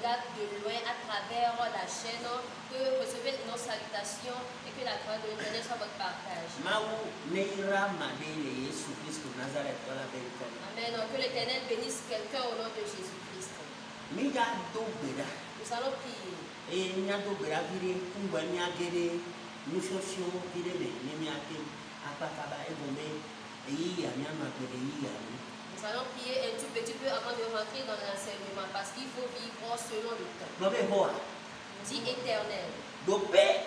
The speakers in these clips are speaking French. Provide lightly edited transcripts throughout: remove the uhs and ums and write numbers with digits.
regarde de loin à travers la chaîne, que recevez nos salutations et que la grâce de l'Éternel soit votre partage. Amen. Que l'Éternel bénisse quelqu'un au nom de Jésus-Christ. Nous allons prier. Nous allons prier un tout petit peu avant de rentrer dans l'enseignement parce qu'il faut vivre selon le temps. Dis Éternel. Amen.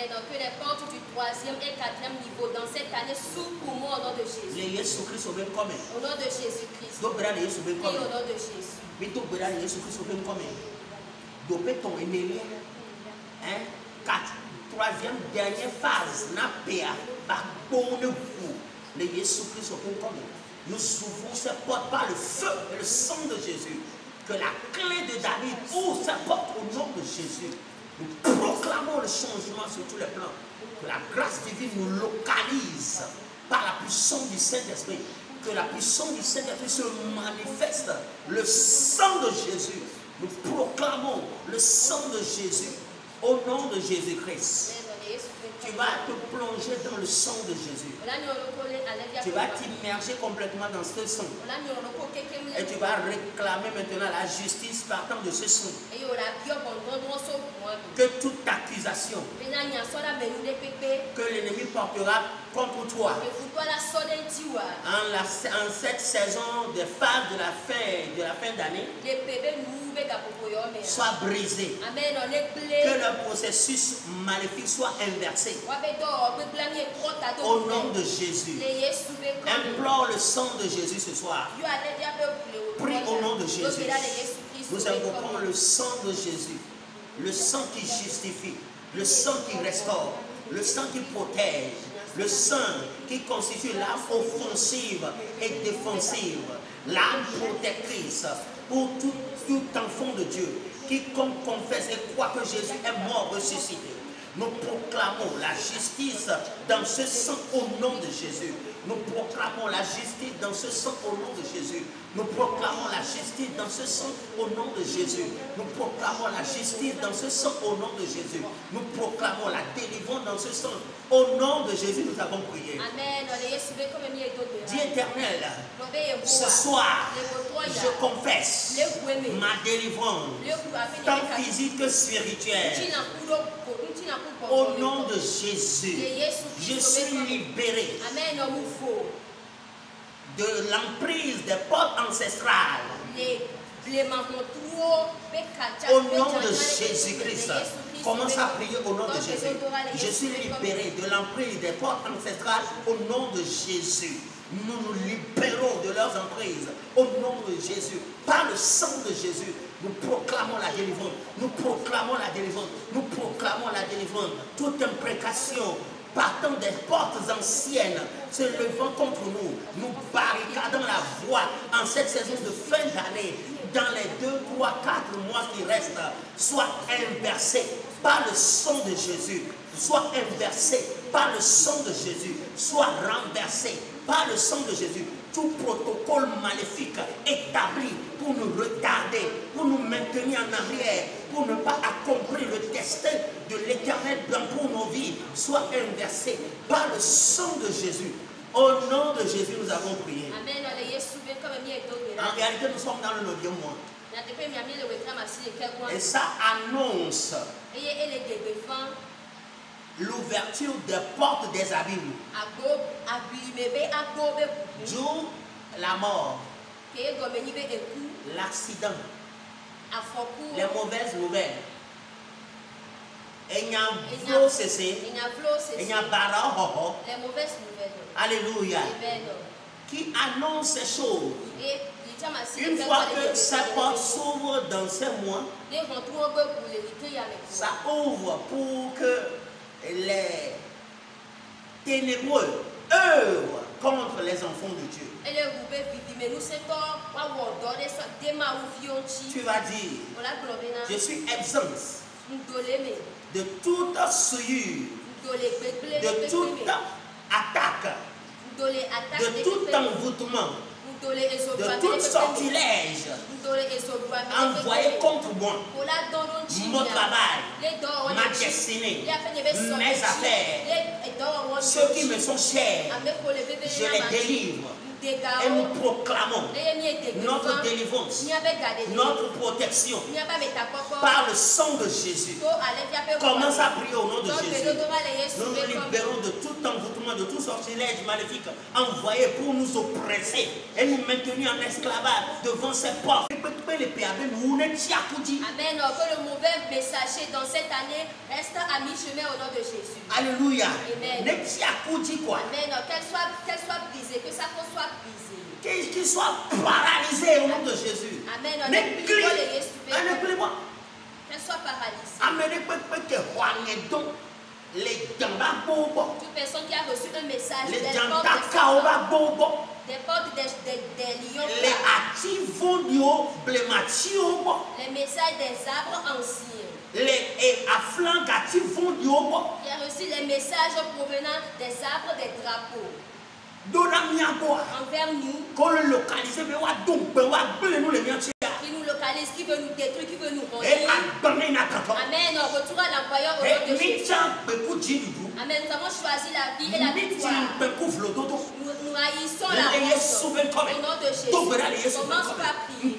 Donc que les portes du 3e et 4e niveau dans cette année s'ouvrent pour moi au nom de Jésus. Au nom de Jésus-Christ. Et au nom de Jésus. Troisième, dernière phase, nous ouvrons ces portes par le feu et le sang de Jésus. Que la clé de David ouvre ses portes au nom de Jésus. Nous proclamons le changement sur tous les plans. Que la grâce divine nous localise par la puissance du Saint-Esprit. Que la puissance du Saint-Esprit se manifeste. Le sang de Jésus. Nous proclamons le sang de Jésus au nom de Jésus-Christ. Tu vas te plonger dans le sang de Jésus. Tu vas t'immerger complètement dans ce sang. Et tu vas réclamer maintenant la justice partant de ce sang. Que toute accusation que l'ennemi portera contre toi en cette saison de phase de la fin d'année soit brisée. Que le processus maléfique soit inversé. Au nom de Jésus. Implore le sang de Jésus ce soir. Prie au nom de Jésus. Nous invoquons le sang de Jésus. Le sang qui justifie. Le sang qui restaure. Le sang qui protège. Le sang qui constitue l'arme offensive et défensive. L'arme protectrice pour tout enfant de Dieu. Quiconque confesse et croit que Jésus est mort ressuscité. Nous proclamons la justice dans ce sang au nom de Jésus. Nous proclamons la justice dans ce sang au nom de Jésus. Nous proclamons la justice dans ce sang au nom de Jésus. Nous proclamons la justice dans ce sang au nom de Jésus. Nous proclamons la délivrance dans ce sang. Au nom de Jésus, nous avons prié. Amen. Dis Éternel, ce soir, je confesse ma délivrance, tant physique que spirituelle. Au nom de Jésus, je suis libéré de l'emprise des portes ancestrales. Au nom de Jésus-Christ, commence à prier au nom de Jésus. Je suis libéré de l'emprise des portes ancestrales au nom de Jésus. Nous nous libérons de leurs emprises au nom de Jésus. Par le sang de Jésus, nous proclamons la délivrance. Nous proclamons la délivrance. Nous proclamons la délivrance. Toute imprécation partant des portes anciennes se levant contre nous, nous barricadons la voie en cette saison de fin d'année. Dans les 2, 3, 4 mois qui restent, soit inversé par le sang de Jésus. Soit inversé par le sang de Jésus. Soit renversé par le sang de Jésus. Tout protocole maléfique établi pour nous retarder, pour nous maintenir en arrière, pour ne pas accomplir le destin de l'Éternel pour nos vies, soit inversé par le sang de Jésus. Au nom de Jésus, nous avons prié. Amen. En réalité, nous sommes dans le 9e mois. Et ça annonce l'ouverture des portes des abîmes. D'où la mort, l'accident, les mauvaises nouvelles. Et il y a les mauvaises nouvelles. Alléluia. Qui annonce ces choses. Une fois que ces portes s'ouvrent dans ces mois, ça ouvre pour que les ténébreux œuvrent contre les enfants de Dieu. Tu vas dire, je suis exempt de toute souillure, de toute attaque de tout envoûtement, de tout sortilège envoyé contre moi, mon travail, ma destinée, mes affaires, ceux qui me sont chers, je les délivre. Et nous proclamons notre délivrance, notre protection par le sang de Jésus. Commence à prier au nom de Jésus. Nous nous libérons de tout envoûtement, de tout sortilège maléfique envoyé pour nous oppresser et nous maintenir en esclavage devant ces portes. Amen. Que le mauvais messager dans cette année reste à mi-chemin au nom de Jésus. Alléluia. Amen. Amen. Qu'elle soit brisée, que sa peau soit brisée. Qu'il soit paralysé au nom de Jésus. Amen. Qu'elle soit paralysée. Amen. Toute personne qui a reçu un message des portes des lions, les messages des arbres anciens, qui a reçu les messages provenant des arbres des drapeaux envers nous, qui nous localise, qui veut nous détruire, qui veut nous rendre. Amen. Retour à l'employeur au nom de Jésus. Amen. Nous avons choisi la vie et la victoire. Nous haïssons la mort au nom de Jésus. Commence par prier.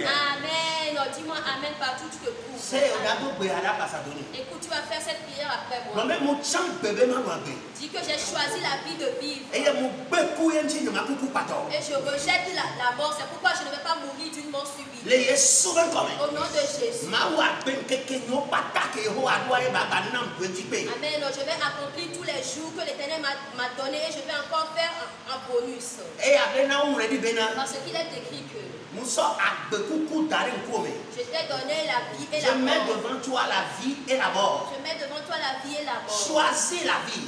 Amen. Dis-moi amen partout tu te trouves. Écoute, tu vas faire cette prière après moi. Dis que j'ai choisi la vie de vivre. Et je rejette la mort. C'est pourquoi je ne vais pas mourir d'une mort subite. Au nom de Jésus. Amen. Je vais accomplir tous les jours que l'Éternel m'a donné et je vais encore faire un bonus. Parce qu'il est écrit que je t'ai donné la vie et la mort. Je mets devant toi la vie et la mort. Je mets devant toi la vie et la mort. Choisis la vie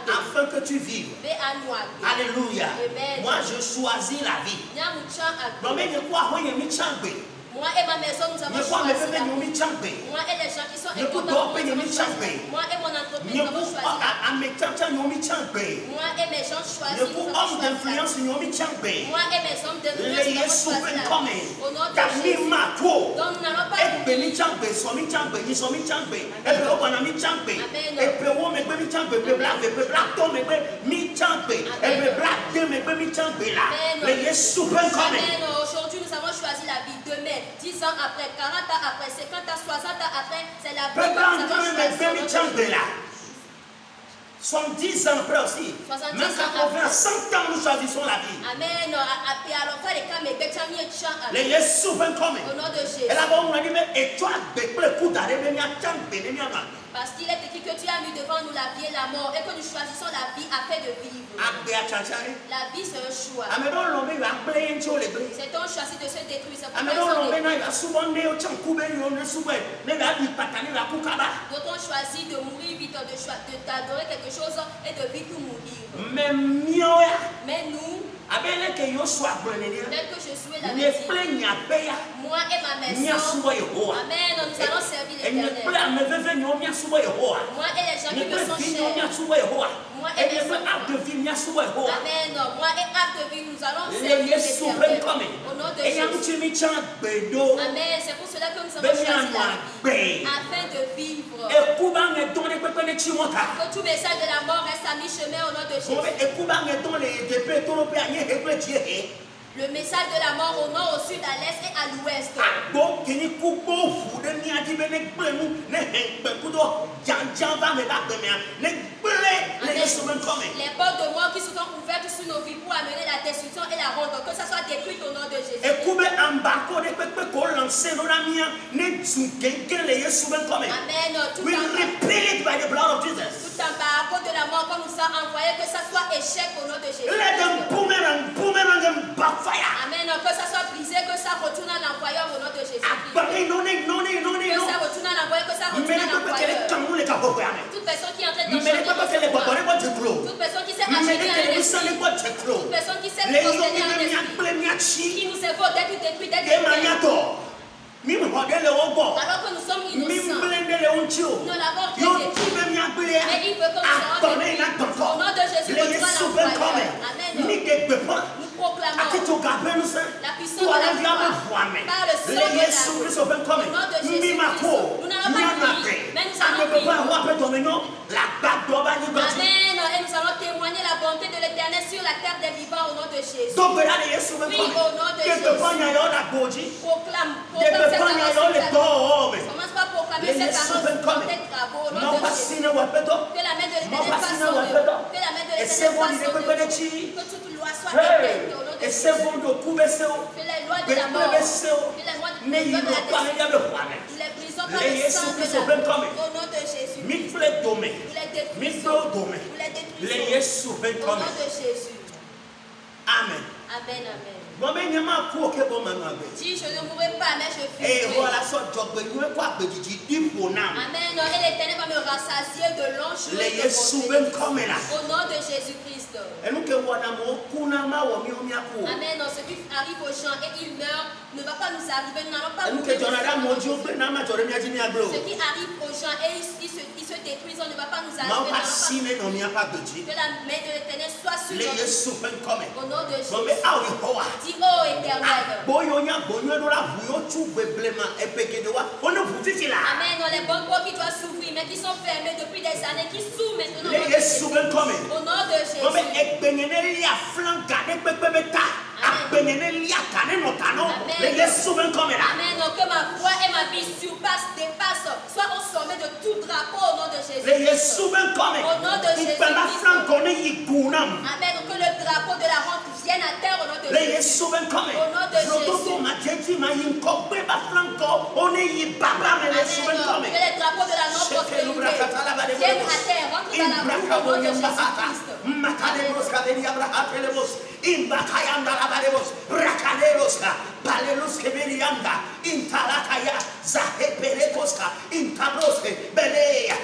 afin que tu vives. Alléluia. Moi je choisis la vie. Moi et ma maison, nous avons choisi la vie. Moi et les gens qui sont importants, nous avons choisi. Moi et mon entreprise, nous avons choisi. Moi et mes gens choisis. Moi et mes hommes d'influence, nous avons choisi. Au nom de Jésus. Donc nous n'allons pas oublier. Amen. Aujourd'hui, nous avons choisi la vie. Demain, 10 ans après, 40 ans après, 50 ans, 60 ans après, c'est la vie que nous avons choisi. 70 ans après aussi. Même quand on fait 100 ans, nous choisissons la vie. Amen. Les Jésus sont coming. Au nom de Jésus. Parce qu'il est écrit que tu as mis devant nous la vie et la mort et que nous choisissons la vie afin de vivre. La vie c'est un choix. C'est un choix de se détruire. D'autres ont choisi de mourir vite, d'adorer quelque chose et de vite ou mourir. Mais nous, tel que je suis la médecine, moi et ma maison, amen, nous allons servir l'Éternel. Moi et les gens qui me sont chers, moi et mes enfants, amen, moi et acte de vie, nous allons servir l'Éternel. Au nom de Jésus. Amen, c'est pour cela que nous avons choisi la vie, afin de vivre. Que tout message de la mort reste à mi-chemin au nom de Jésus. Le message de la mort au nord, au sud, à l'est et à l'ouest. de mort qui sont ouvertes sur nos vies pour amener la destruction et la honte, que ça soit détruit au nom de Jésus. Amen. We repeal it by the blood of Jesus. Tout embargo de la mort, comme nous sommes envoyés, que ça soit échec au nom de Jésus. Let them boomerang and backfire. Amen. Que ça soit brisé, que ça retourne à l'envoyeur au nom de Jésus. Que ça retourne à l'envoyeur, que ça retourne à l'envoyeur. Toute personne qui est en train de changer, toute personne qui s'est achetée à l'esprit, toute personne qui s'est possédée à l'esprit, qui nous est faux d'être détruit, d'être détruit. Alors que nous sommes innocents, nous l'avons fait détruire. Mais il veut que nous soyons détruits. Au nom de Jésus, retourne à l'envoyeur. Amen. Nous proclamons la puissance de la foi par le sang de la Au nom de Jésus Christ. Nous n'allons pas prier, mais nous allons prier. Amen. Et nous allons témoigner la bonté de l'Éternel sur la terre des vivants au nom de Jésus. Oui, au nom de Jésus. Proclame cette parole. Commence par proclamer cette parole sur tes travaux au nom de Jésus. Que la main de l'Éternel fasse son œuvre. Que la main de l'Éternel fasse son œuvre. Que toute loi soit éteinte au nom de Jésus. Que les lois de la mort, que les lois de la destruction, nous les brisons par le sang de la mort au nom de Jésus. Nous les détruisons. Nous les détruisons au nom de Jésus. Amen. Amen, amen. Si je ne mourrai pas, mais je vis. Amen. Et l'Éternel va me rassasier de longs jours de bonté. Au nom de Jésus-Christ. Amen. Ce qui arrive aux gens et ils meurent ne va pas nous arriver. Nous n'allons pas mourir. Ce qui arrive aux gens et ils se détruisent, on ne va pas nous arriver. Que la main de l'Éternel soit sur nous. Au nom de Jésus. Dis, oh Éternel. Amen. Les bonnes portes qui doivent s'ouvrir, mais qui sont fermées depuis des années, qui s'ouvrent maintenant. Au nom de Jésus. Amen. Amen. Que ma voix et ma vie dépassent, soit au sommet de tout drapeau au nom de Jésus. Au nom de Jésus. Amen. Que le drapeau de la honte vienne à terre au nom de Jésus. Au nom de Jésus. Amen. Que les drapeaux de la non-prospérité viennent à terre, rentrent dans la bouche au nom de Jésus-Christ. Balelos keberianda intalakaya zaheperekoska intabroske belea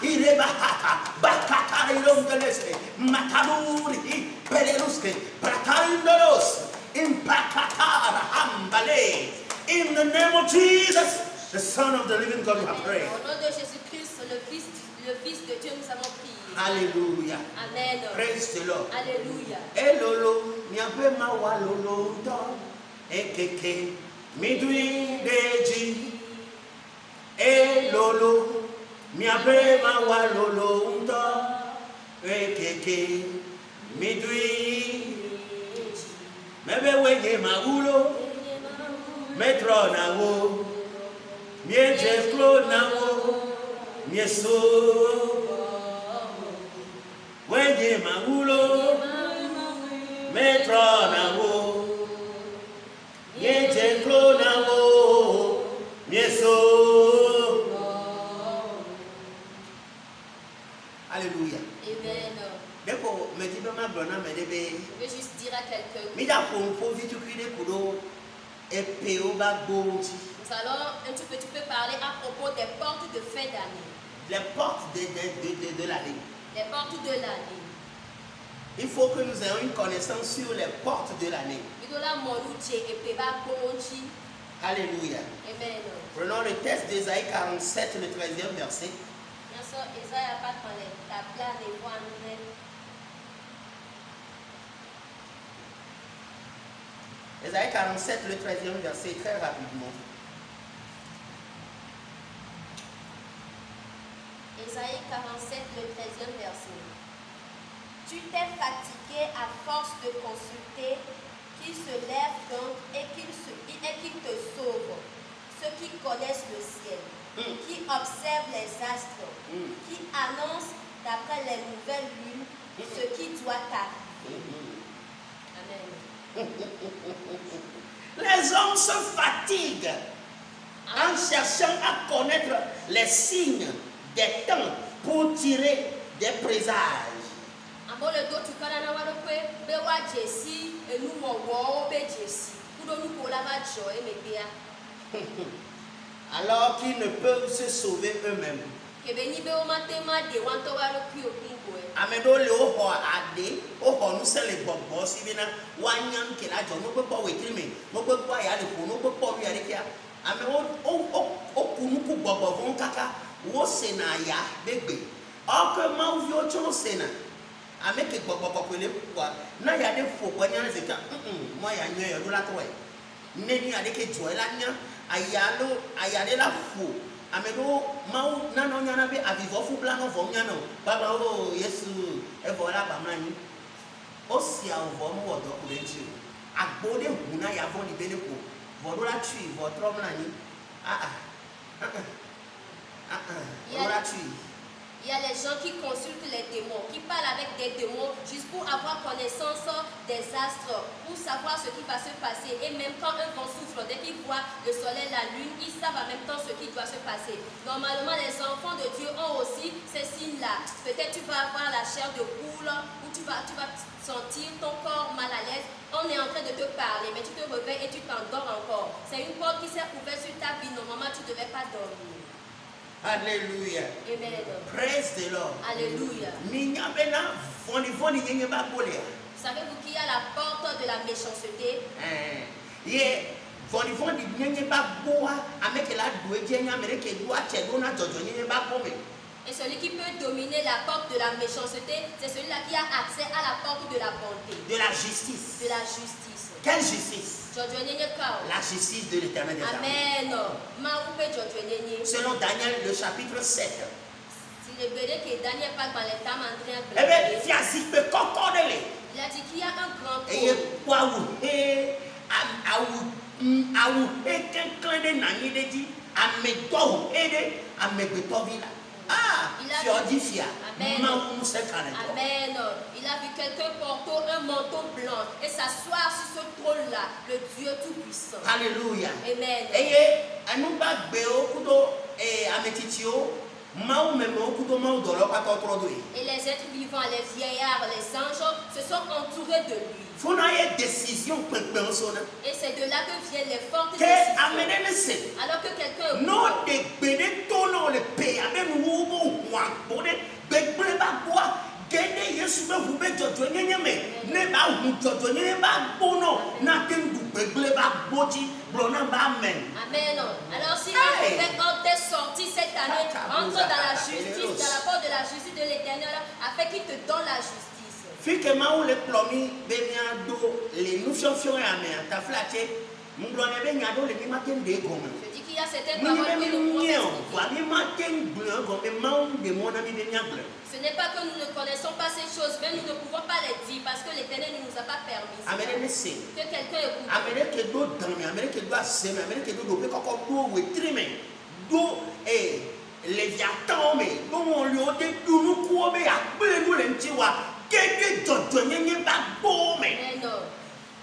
irebahata bakatarilongelese mataluri beleluske bratarindolos impakatara hambale. In the name of Jesus, the Son of the living God, we have prayed. Au nom de Jésus-Christ, le Fils de Dieu, nous avons prié. Alléluia. Amen. Praise the Lord. Alléluia. Elolo nyabema walolo ndo ekeke midwi deji. Elolo nyabema walolo ndo ekeke midwi. Mebe wenye maulo metro na wo mieje klo na wo mieso. Wenye maulo metro na wo yeje klo na wo mieso. Alléluia. Amen. Deko medibe ma blona medebe. Je vais juste dire à quelqu'un. Mida pompo vitu kwide kudo epeo ba bonti. Nous allons un tout petit peu parler à propos des portes de fin d'année. Les portes de l'année. Les portes de l'année. Il faut que nous ayons une connaissance sur les portes de l'année. Alléluia. Amen. Prenons le texte d'Ésaïe 47, le 13e verset. Ésaïe 47, le 13e verset, très rapidement. Ésaïe 47, le 13e verset. Tu t'es fatigué à force de consulter, qu'il se lève donc et qu'il te sauve, ceux qui connaissent le ciel. qui observe les astres, qui annonce d'après les nouvelles lunes ce qui doit arriver. Amen. Les hommes se fatiguent en cherchant à connaître les signes des temps pour tirer des présages. Alors qu'ils ne peuvent se sauver eux-mêmes. Amedo le oho ade oho nu se le gbogbo si bi na wanyan ke la jo no gbo wetiri me no gbo ya le ko no gbo ya le kia ame o kunu ku gbogbo fun kaka wo se na ya begbe o ke ma u fi o cho se na ame ke gbogbo ko le kwa na ya de fo kwa nya se ka mo ya nyo yo la to e ne ni ade ke jo la nya ayale la fo Amedo mau nano nyana be avivo fu blanco vo nyano baba o Yesu e vo la ba mani o si a vo mo odo ko leji agbode huna ya vo ni bene ko vo do la tui vo tro mani Il y a les gens qui consultent les démons, qui parlent avec des démons juste pour avoir connaissance des astres, pour savoir ce qui va se passer. Et même quand un vent souffle, dès qu'ils voient le soleil, la lune, ils savent en même temps ce qui doit se passer. Normalement, les enfants de Dieu ont aussi ces signes-là. Peut-être tu vas avoir la chair de poule, ou tu vas sentir ton corps mal à l'aise. On est en train de te parler, mais tu te réveilles et tu t'endors encore. C'est une porte qui s'est ouverte sur ta vie. Normalement, tu ne devais pas dormir. Alléluia. Amen. Praise the Lord. Alléluia. Savez-vous qu'il y a la porte de la méchanceté? Et celui qui peut dominer la porte de la méchanceté, c'est celui-là qui a accès à la porte de la bonté. De la justice. De la justice. Quelle justice? La justice de l'Éternel des armées. Selon Daniel, le chapitre 7. Il a dit qu'il y a un grand Amen. Il a vu quelqu'un porter un manteau blanc et s'asseoir sur ce trône-là, le Dieu Tout-Puissant. Alléluia. Amen. Et les êtres vivants, les vieillards, les anges se sont entourés de lui. Et c'est de là que viennent les fortes décisions. Alors que quelqu'un Amen. Alors si on fait tes sorties cette année, entre dans la justice, dans la porte de la justice de l'Éternel, afin qu'il te donne la justice. Je dis qu'il y a certaines paroles que le monde Ce n'est pas que nous ne connaissons pas ces choses, mais nous ne pouvons pas les dire parce que l'Éternel ne nous a pas permis. Que quelqu'un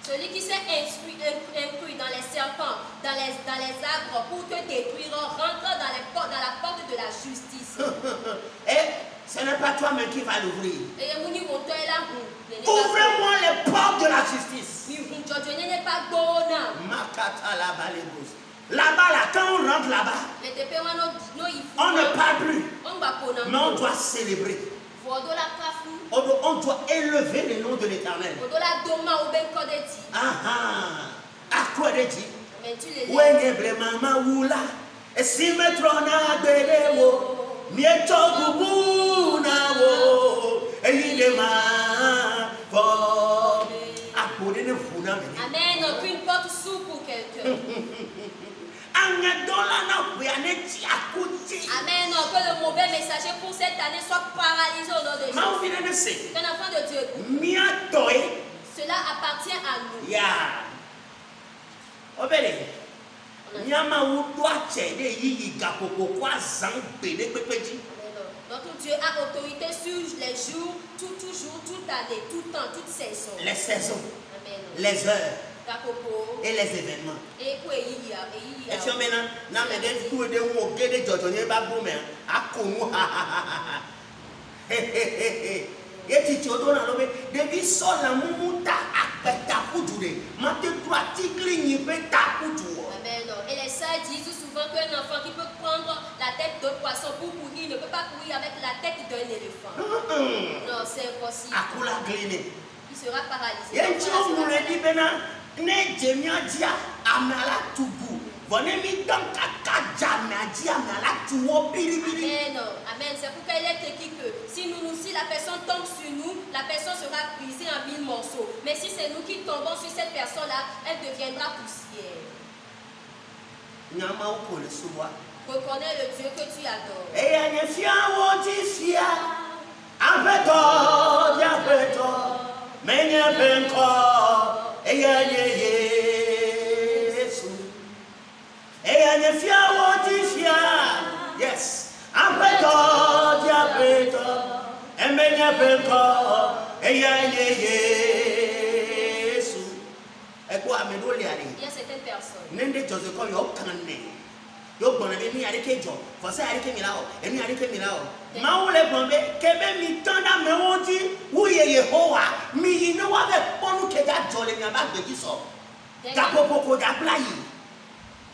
Celui qui s'est inclus dans les serpents, dans les arbres pour te détruire, rentre dans la porte de la justice. Et ce n'est pas toi-même qui va l'ouvrir. Ouvrez-moi les portes de la justice. Là-bas, là, quand on rentre là-bas, on ne parle plus, mais on doit célébrer. On doit élever le nom de l'Éternel. À quoi de dire? Si me trona bedewo, mieto kubuna wo, eyidema for. Amen. Qu'une porte s'ouvre pour quelqu'un. Amen. Que le mauvais messager pour cette année soit paralysé au nom de Jésus. Qu'un enfant de Dieu. Cela appartient à nous. Yeah. Obédez. Il Notre Dieu a autorité sur les jours, toujours, toute année, tout temps, toutes saisons. Les saisons, Amen. les heures et les événements. Et si on maintenant, et les sœurs disent souvent qu'un enfant qui peut prendre la tête d'un poisson pour courir ne peut pas courir avec la tête d'un éléphant. Non, c'est impossible. Il sera paralysé. Amen. C'est pourquoi il est écrit que si la personne tombe sur nous, la personne sera brisée en 1000 morceaux. Mais si c'est nous qui tombons sur cette personne-là, elle deviendra poussière. Reconnais le Dieu que tu adores. Yes. Il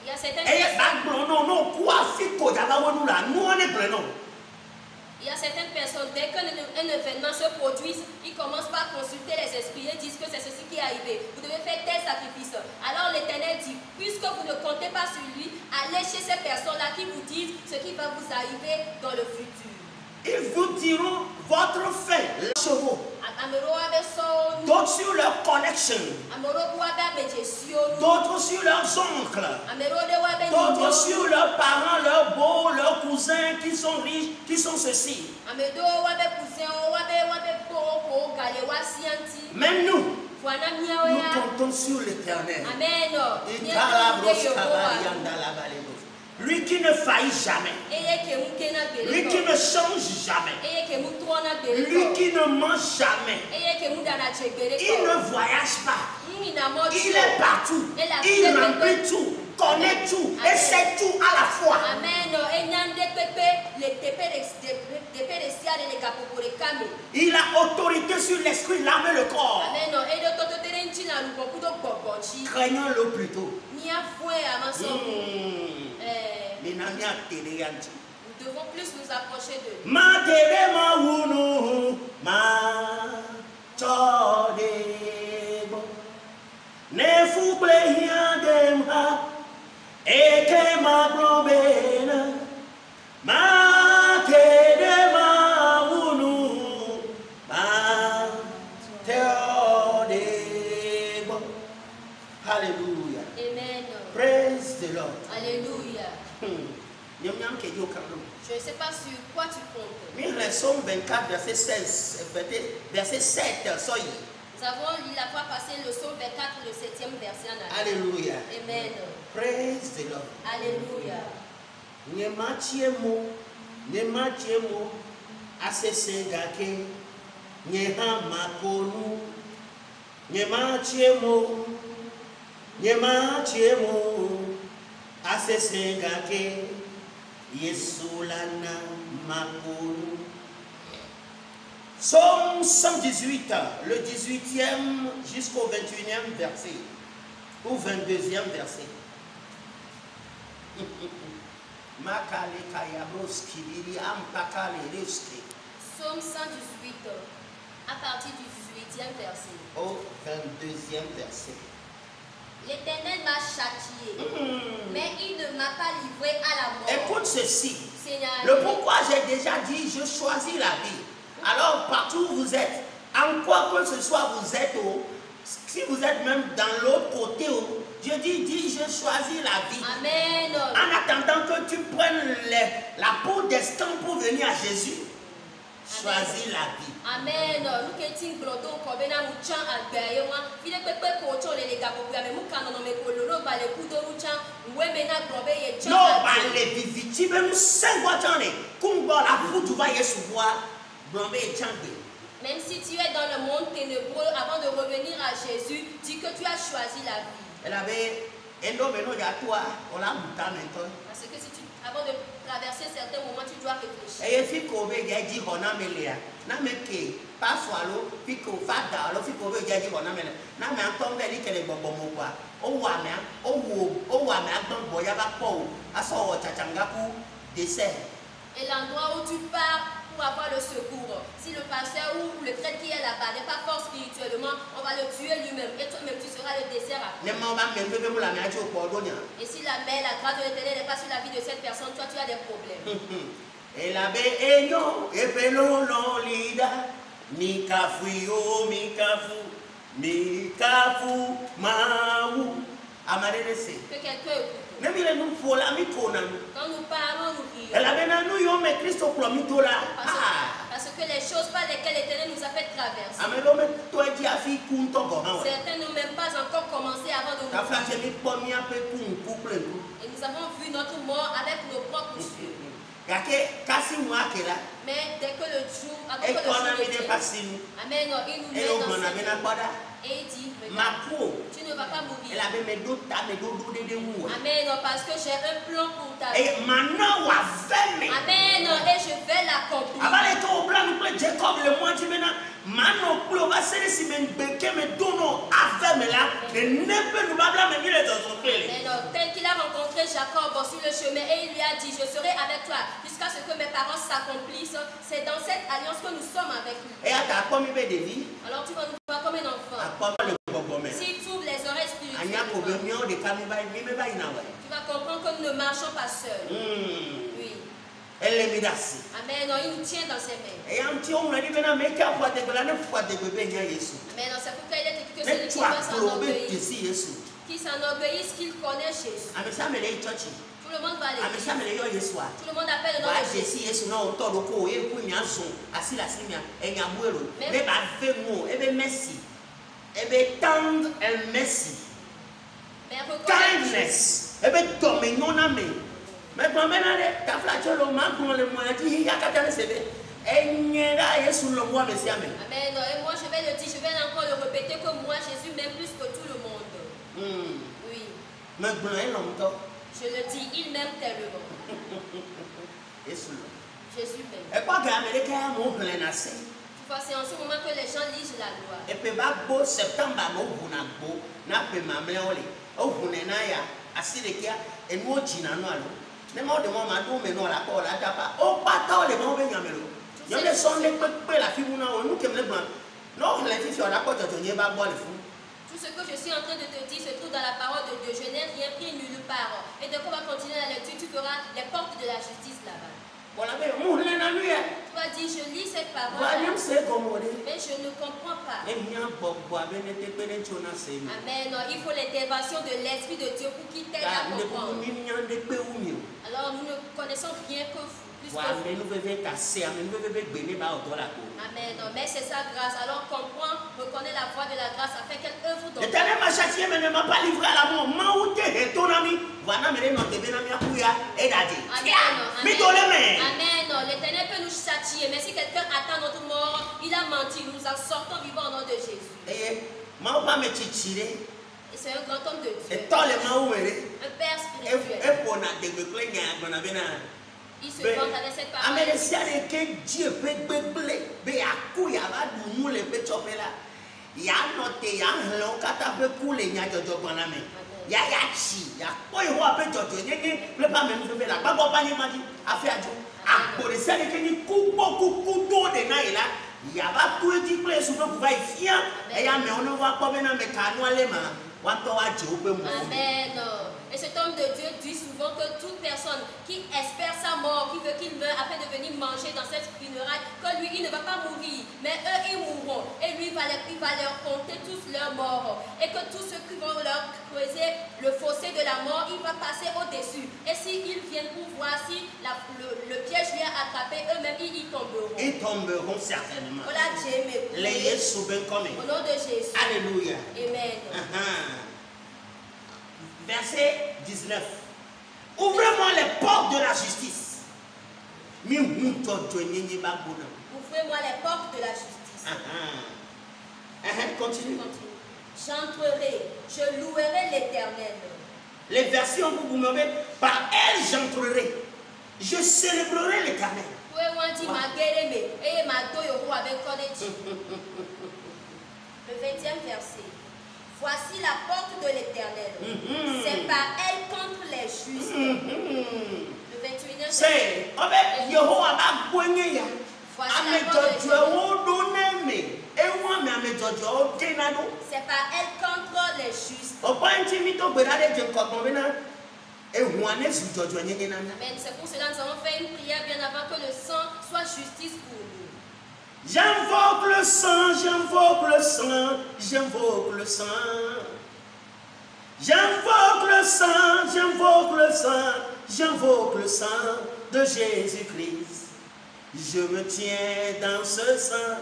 y a certaines personnes. Il y a certaines personnes, dès qu'un événement se produit, ils commencent par consulter les esprits et disent que c'est ceci qui est arrivé. Vous devez faire tel sacrifice. Alors l'Éternel dit, puisque vous ne comptez pas sur lui, allez chez ces personnes-là qui vous disent ce qui va vous arriver dans le futur. Ils vous diront votre fin, les chevaux. D'autres sur leur connection. D'autres sur leurs oncles. D'autres sur leurs parents, leurs beaux, leurs cousins qui sont riches, qui sont ceci. Même nous comptons sur l'Éternel. Lui qui ne faillit jamais. Lui qui ne change jamais. Lui qui ne mange jamais. Il ne voyage pas. Il est partout. Il remplit tout, connaît tout et sait tout à la fois. Il a autorité sur l'esprit, l'âme et le corps. Craignons-le plutôt. Nous devons plus nous approcher de lui. Hallelujah. Amen. Praise the Lord. Alléluia. Je ne sais pas sur quoi tu comptes. Somme 24, verset 16, verset 7. Nous avons lu la fois passée le Somme 24, le 7e verset en arrière. Alléluia. Amen. Praise the Lord. Alléluia. Nematiemo asesengake nyehamakonu Nyematiemo asesengake Yesulana makonu. Psaume 118, le 18e jusqu'au 21e verset, ou 22e verset. Psaume 118, à partir du 18e verset. Au 22e verset. L'Éternel m'a châtié, mais il ne m'a pas livré à la mort. Écoute ceci. Le pourquoi j'ai déjà dit, je choisis la vie. Alors partout où vous êtes, en quoi que ce soit vous êtes, si vous êtes même dans l'autre côté, je dis je choisis la vie. Amen. En attendant que tu prennes la peau d'escamp pour venir à Jésus, choisi la vie. Amen. Nous qui sommes bloqués, nous sommes même si tu es dans le monde ténébreux, avant de revenir à Jésus, dis que tu as choisi la vie. Parce que si tu, avant de traverser certains moments, tu dois réfléchir. Et l'endroit où tu pars pour avoir le secours, si le pasteur ou le prêtre qui est là-bas n'est pas fort spirituellement, on va le tuer lui-même et toi-même tu seras le dessert après. Et si la grâce de l'Éternel n'est pas sur la vie de cette personne, toi tu as des problèmes. Et la béhéno, et belon lida, mikafu, maou, amarese. Que quelqu'un écoute. Quand nous parlons, nous rions. Parce que les choses par lesquelles l'Éternel nous a fait traverser. Certains n'ont même pas encore commencé avant de mourir. Et nous avons vu notre mort avec nos propres yeux. Mais dès que le jour, avant que le jour vienne, Amen, il nous met dans cette vie. Et il dit, tu ne vas pas mourir. Amen, parce que j'ai un plan pour ta vie. Amen, et je vais l'accomplir. Tel qu'il a rencontré Jacob sur le chemin et il lui a dit, je serai avec toi jusqu'à ce que mes parents s'accomplissent. C'est dans cette alliance que nous sommes avec lui. Alors tu vas nous voir comme un enfant. Si tu ouvres les oreilles spirituelles, tu vas comprendre que nous ne marchons pas seuls. Oui. Amen, non, il nous tient dans ses mains. Amen, c'est pourquoi il est écrit que celui qui va s'enorgueillir, qui s'enorgueillisse, qu'il connaît Jésus. Tout le monde va aller. Tout le monde appelle le nom de Jésus. Kindness. Mais quand même, Amen. Et moi je vais le dire, je vais encore le répéter que moi Jésus m'aime plus que tout le monde. Oui. Je le dis, il m'aime tellement. Jésus m'aime. Tu vois, c'est en ce moment que les gens lisent la loi. Tout ce que je suis en train de te dire se trouve dans la parole de Dieu. Je n'ai rien pris nulle part. Et dès qu'on va continuer la lecture, tu verras les portes de la justice là-bas. Tu vas dire, je lis cette parole, mais je ne comprends pas. Amen. Il faut l'intervention de l'Esprit de Dieu pour qu'il t'aide à comprendre. Alors nous ne connaissons bien que vous. Amen. Mais c'est sa grâce. Alors comprends, reconnais la voix de la grâce afin qu'elle œuvre dans l'Éternel m'a châtié, mais ne m'a pas livré à la mort. Amen. L'Éternel peut nous châtier, mais si quelqu'un attend notre mort, il a menti. Nous en sortons vivants au nom de Jésus. Et c'est un grand homme de Dieu. Un père spirituel. Il se vante avec cette parole. Amen. Et cet homme de Dieu dit souvent que toute personne qui espère sa mort, qui veut qu'il meure afin de venir manger dans cette funéraille, que lui, il ne va pas mourir, mais eux, ils mourront. Et lui, il va leur compter tous leurs morts. Et que tous ceux qui vont leur creuser le fossé de la mort, il va passer au-dessus. Et s'ils viennent pour voir si le piège lui a attrapé, eux-mêmes, ils y tomberont. Ils tomberont certainement. Au nom de Jésus. Alléluia. Amen. Verset 19. Ouvrez-moi les portes de la justice. Ouvrez-moi les portes de la justice. Continue. J'entrerai, je louerai l'Éternel. Les versions vous mettez, par elle j'entrerai. Je célébrerai l'Éternel. Le 20e verset. Voici la porte de l'Éternel. C'est par elle contre les justes. Le 21e verset. C'est par elle contre les justes. Amen. C'est pour cela que nous avons fait une prière bien avant que le sang soit justice pour nous. J'invoque le sang, j'invoque le sang, j'invoque le sang. J'invoque le sang, j'invoque le sang, j'invoque le sang de Jésus-Christ. Je me tiens dans ce sang,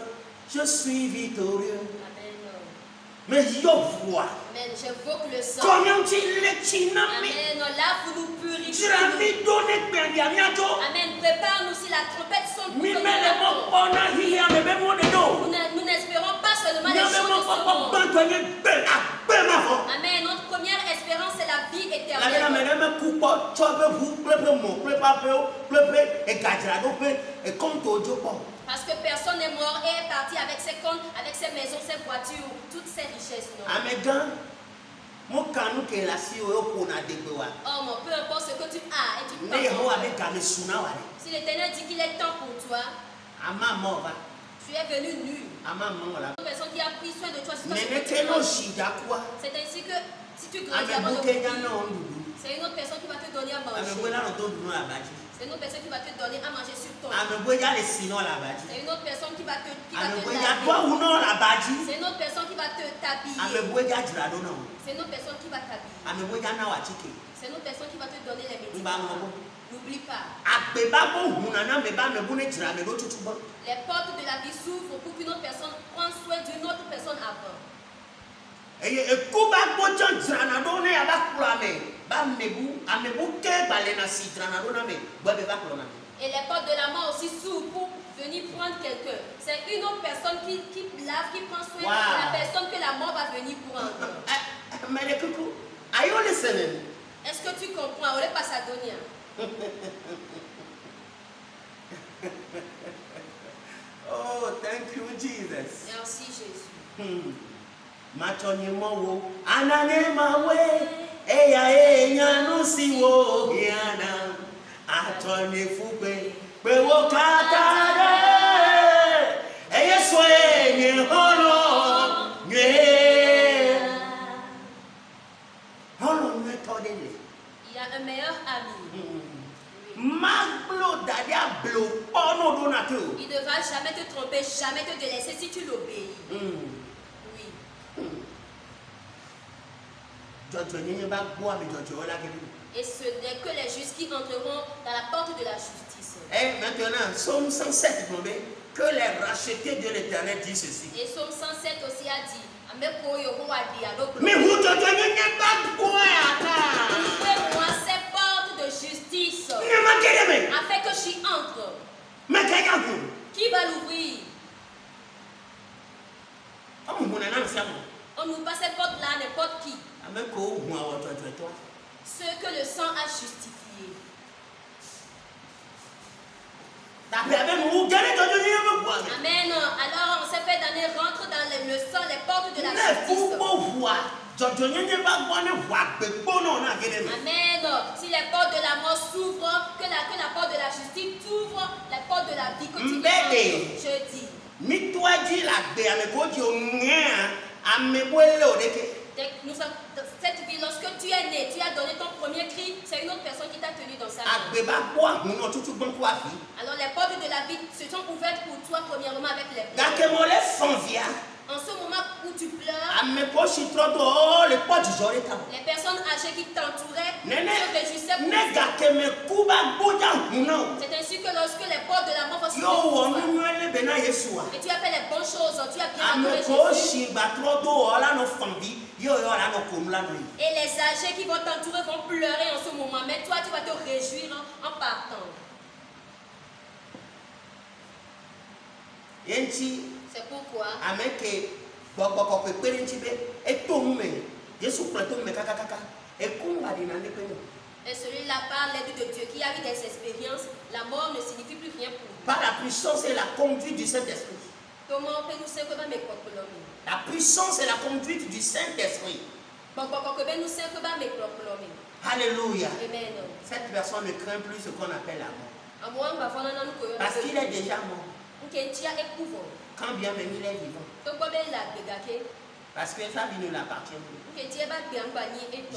je suis victorieux. Mais je vois. Amen. J'invoque le sang. Comment tu l'es? Amen. Là, vous nous purifiez. Amen. Prépare-nous si la trompette sonne pour que nous n'espérons pas seulement les choses de ce monde. Amen. Notre première espérance, c'est la vie éternelle. Parce que personne n'est mort et est parti avec ses comptes, avec ses maisons, ses voitures, toutes ses richesses. Non? Oh, mon, peu importe ce que tu as et tu peux. Si l'Éternel dit qu'il est temps pour toi, tu es venu nu. Une personne qui a pris soin de toi, c'est ainsi que si tu grandis avant de mourir, c'est une autre personne qui va te donner à manger. C'est une autre personne qui va te donner à manger sur ton lit. C'est une autre personne qui va te laver. C'est une autre personne qui va te t'habiller. C'est une autre personne qui va t'habiller. C'est une autre personne qui va te donner les médicaments. N'oublie pas. Les portes de la vie s'ouvrent pour qu'une autre personne prenne soin d'une autre personne avant. Et les portes de la mort aussi s'ouvrent pour venir prendre quelqu'un. C'est une autre personne qui lave, qui prend soin de la personne que la mort va venir prendre. Are you listening? Est-ce que tu comprends? On est pas Sadonia. Oh, thank you, Jesus. Merci, Jésus. Matonimo ananemawe eya nusiwo yana atone fugbe pe wo katare eyeso enye holo nye todele. Il y a un meilleur ami. Il ne va jamais te tromper, jamais te délaisser si tu l'obéis. Oui. Et ce n'est que les justes qui entreront dans la porte de la justice. Et maintenant, Psaume 107, que les rachetés de l'Éternel disent ceci. Et Psaume 107 aussi a dit. Mais vous ouvrez-moi ces portes de justice afin que j'y entre. Qui va l'ouvrir? On n'ouvre pas cette porte-là, n'importe qui. Ceux que le sang a justifiés. Amen. Alors on s'est fait donner, rentre dans le sang, les portes de la justice. Amen. Si les portes de la mort s'ouvrent, que la porte de la justice s'ouvre, les portes de la vie quotidienne. Je dis. Cette vie, lorsque tu es né, tu as donné ton premier cri, c'est une autre personne qui t'a tenu dans sa main. Alors les portes de la vie se sont ouvertes pour toi premièrement avec les pleurs. En ce moment où tu pleures, les personnes âgées qui t'entouraient se réjouissaient pour toi. C'est ainsi que lorsque les portes de la mort vont s'ouvrir pour toi, et tu as fait les bonnes choses, tu as bien adoré Jésus, et les âgés qui vont t'entourer vont pleurer en ce moment, mais toi tu vas te réjouir en partant. C'est pourquoi et celui-là par l'aide de Dieu qui a eu des expériences, la mort ne signifie plus rien pour lui. Par la puissance et la conduite du Saint-Esprit. La puissance et la conduite du Saint-Esprit. Alléluia. Cette personne ne craint plus ce qu'on appelle la mort. Parce qu'il est déjà mort. Quand bien même il est vivant. Parce que sa vie ne l'appartient plus. Je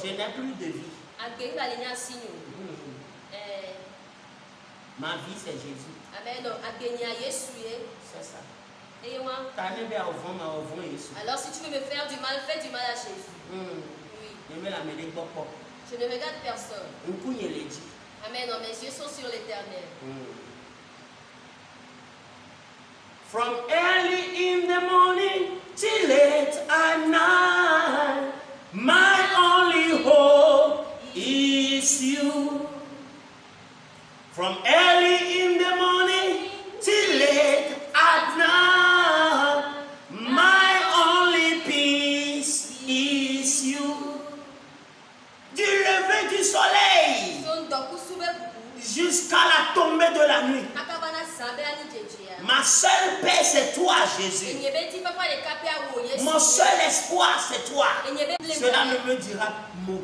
n'ai plus de vie. Ma vie c'est Jésus. C'est ça. Alors si tu veux me faire du mal, fais du mal à Jésus. Oui. Je ne regarde personne. Amen. Non, mes yeux sont sur l'Éternel. From early in the morning till late at night, my only hope is you. From early in the morning till late at night, my only peace is you. Du lever du soleil jusqu'à la tombée de la nuit, ma seule paix c'est toi, Jésus. Mon seul espoir c'est toi. Cela ne me dira mot.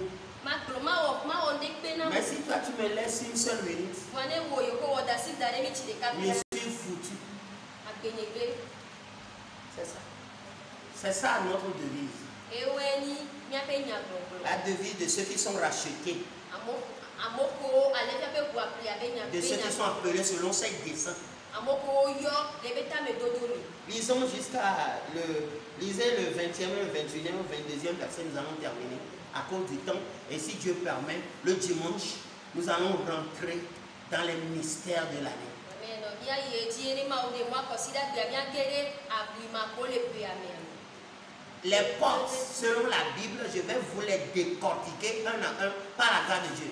Mais si toi tu me laisses une seule minute, je suis foutu. C'est ça. C'est ça notre devise. La devise de ceux qui sont rachetés. De ceux qui sont appelés selon cette dessein. Lisons jusqu'à lisez le 20e, le 21e, le 22e verset, nous allons terminer à cause du temps. Et si Dieu permet, le dimanche, nous allons rentrer dans les mystères de l'année. Les portes, selon la Bible, je vais vous les décortiquer un à un par la grâce de Dieu.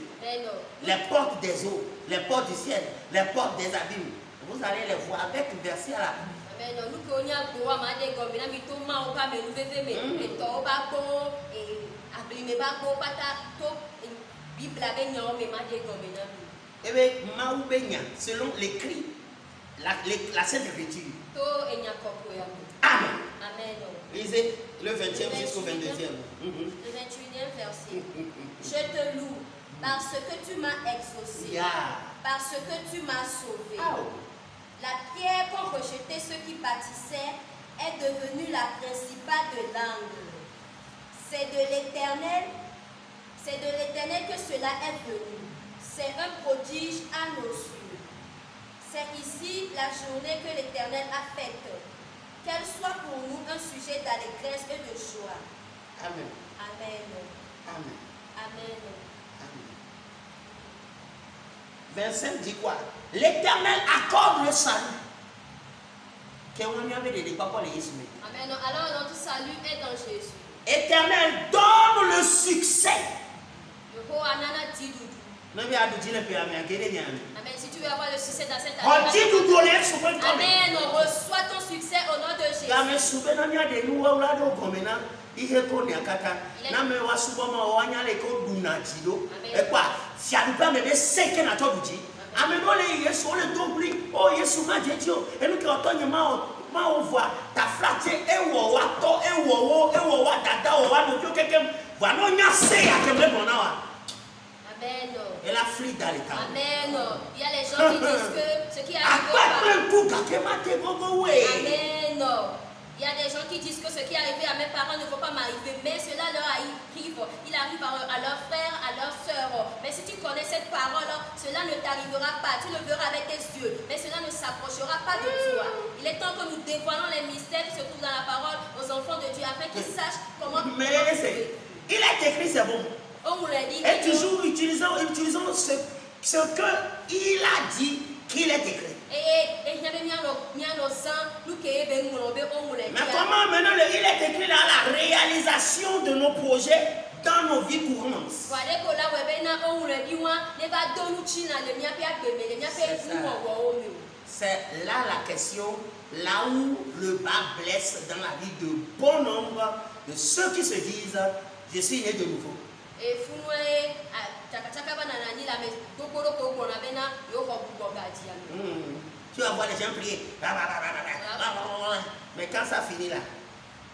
Les portes des eaux, les portes du ciel, les portes des abîmes. Vous allez les voir avec verset à la Bible. Et bien, selon l'écrit, la Sainte Écriture. Amen. Amen. Lisez le 20e jusqu'au 22e. Le 21e verset. Je te loue parce que tu m'as exaucé, parce que tu m'as sauvé. La pierre qu'ont rejeté ceux qui bâtissaient est devenue la principale de l'angle. C'est de l'Éternel que cela est venu. C'est un prodige à nos yeux. C'est ici la journée que l'Éternel a faite. Qu'elle soit pour nous un sujet d'allégresse et de joie. Amen. Amen. Amen. Amen. Verset dit quoi? L'Éternel accorde le salut. Amen. Alors notre salut est dans Jésus. Éternel donne le succès. Amen. Si tu veux avoir le succès dans cette année, Amen. On reçoit ton succès au nom de Jésus. Amen. Elle a fui dans les temps. Amen. Il y a les gens qui disent que ce qui arrive. Amen. Il y a des gens qui disent que ce qui est arrivé à mes parents ne va pas m'arriver, mais cela leur arrive. Il arrive à leurs frères, à leurs sœurs. Mais si tu connais cette parole, cela ne t'arrivera pas. Tu le verras avec tes yeux, mais cela ne s'approchera pas de toi. Il est temps que nous dévoilons les mystères qui se trouvent dans la parole aux afin qu'il sache comment. Mais il est écrit, c'est bon. Et toujours utilisons ce qu'il a dit qu'il est écrit. Mais comment maintenant il est écrit dans la réalisation de nos projets dans nos vies courantes? C'est là la question, là où le bas blesse dans la vie de bon nombre de ceux qui se disent je suis né de nouveau. Tu vas voir les gens prier. Mais quand ça finit là,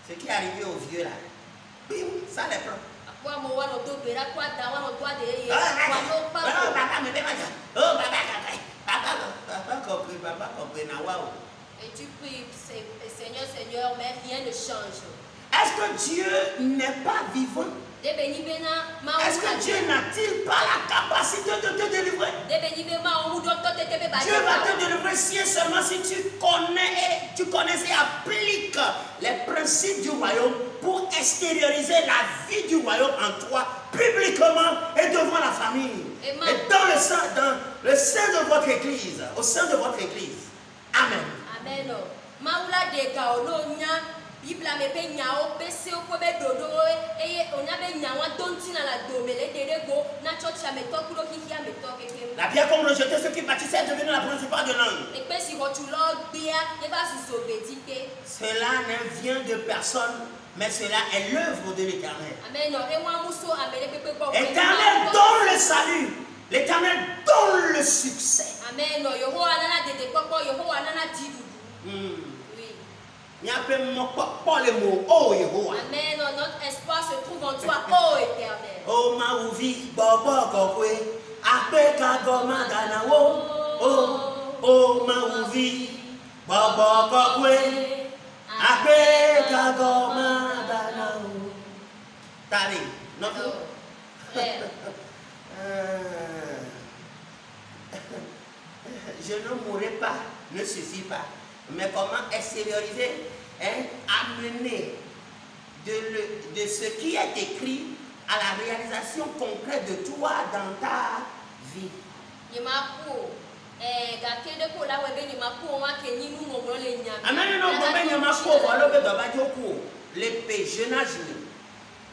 ce qui est arrivé aux vieux là, ça les prend. Et tu pries, Seigneur, Seigneur, mais rien ne change. Est-ce que Dieu n'est pas vivant? Est-ce que Dieu n'a-t-il pas la capacité de te délivrer? Dieu va te délivrer si et seulement si tu connais et appliques les principes du royaume pour extérioriser la vie du royaume en toi, publiquement et devant la famille. Et dans le sein de votre église, au sein de votre église. Amen. Amen. La pierre qu'on rejetait, ceux qui bâtissaient est devenue la principale de langue. Cela ne vient de personne, mais cela est l'œuvre de l'Éternel. L'Éternel donne le salut. L'Éternel donne le succès. Amen. Amen. Notre espoir se trouve en toi, ô Éternel. Oh Maouvi, Bobo Kokwe, Ape Kagoma Ganawo. Oh Maouvi, Bobo Kokwe, Ape Kagoma Ganawo. Tari, non? Je ne mourrai pas, ne suffit pas. Mais comment extérioriser, amener de ce qui est écrit à la réalisation concrète de toi dans ta vie. Il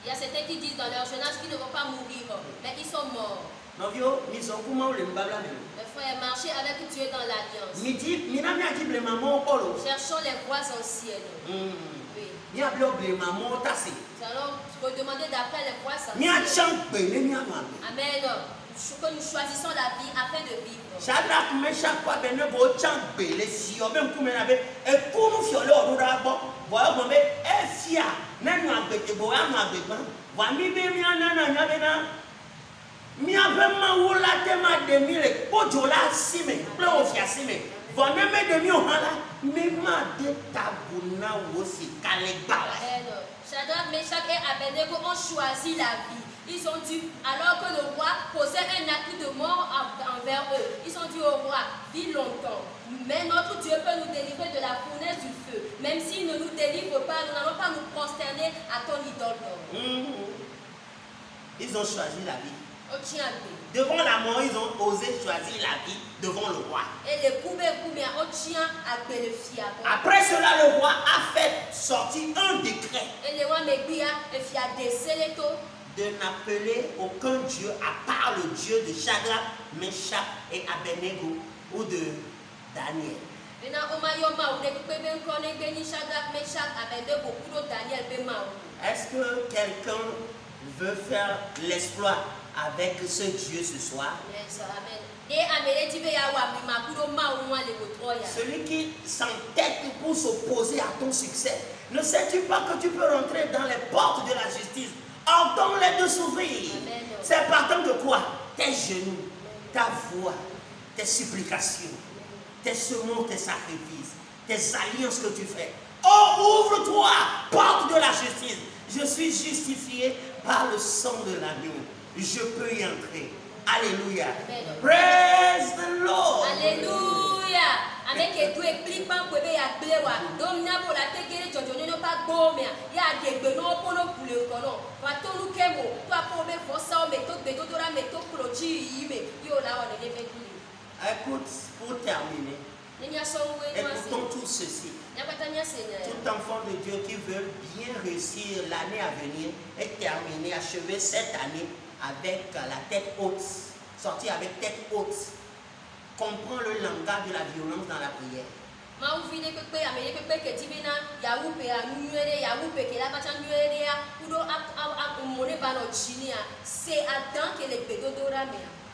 y a certains qui disent dans leur jeunesse qu'ils ne vont pas mourir, mais ils sont morts. Le frère, marcher avec Dieu dans l'alliance. Cherchons les voies anciennes. Oui. Nous allons demander d'après les voies anciennes. Amen. Que nous choisissons la vie afin de vivre. Shadrach, Meshach, Abednego, ont choisi la vie. Ils ont dit, alors que le roi posait un acte de mort envers eux, ils ont dit au roi, vis longtemps. Mais notre Dieu peut nous délivrer de la fournaise du feu. Même s'il ne nous délivre pas, nous n'allons pas nous prosterner à ton idole. Ils ont choisi la vie. Devant la mort, ils ont osé choisir la vie devant le roi. Après cela, le roi a fait sortir un décret de n'appeler aucun Dieu à part le Dieu de Shadrach, Meshach et Abednego ou de Daniel. Est-ce que quelqu'un veut faire l'exploit avec ce Dieu ce soir? Celui qui s'entête pour s'opposer à ton succès, ne sais-tu pas que tu peux rentrer dans les portes de la justice? Ordonne-les de s'ouvrir. C'est partant de quoi? Tes genoux, ta voix, tes supplications, tes semences, tes sacrifices, tes alliances que tu fais. Oh, ouvre-toi, porte de la justice. Je suis justifié par le sang de l'agneau. Je peux y entrer. Alléluia. Praise the Lord. Alléluia. Écoute, pour terminer, écoutons tout ceci. Tout enfant de Dieu qui veut bien réussir l'année à venir et terminer, achever cette année avec la tête haute, sortir avec tête haute, comprend le langage de la violence dans la prière.